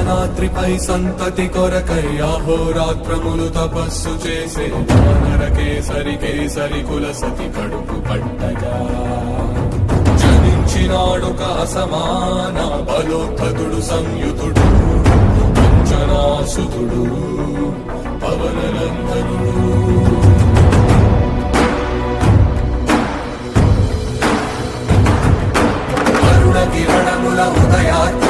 అంజనాద్రిపై సంతతి కొరకై అహోరాత్రములు తపస్సు చేసే వానర కేసరి కేసరి కుల సతి కడుపు పట్టగా జనించినాడొక అసమాన బలోద్ధతుడు సంయుతుడు అంజనాసుతుడు పవననందనుడు. కిరణముల ఉదయాత్మ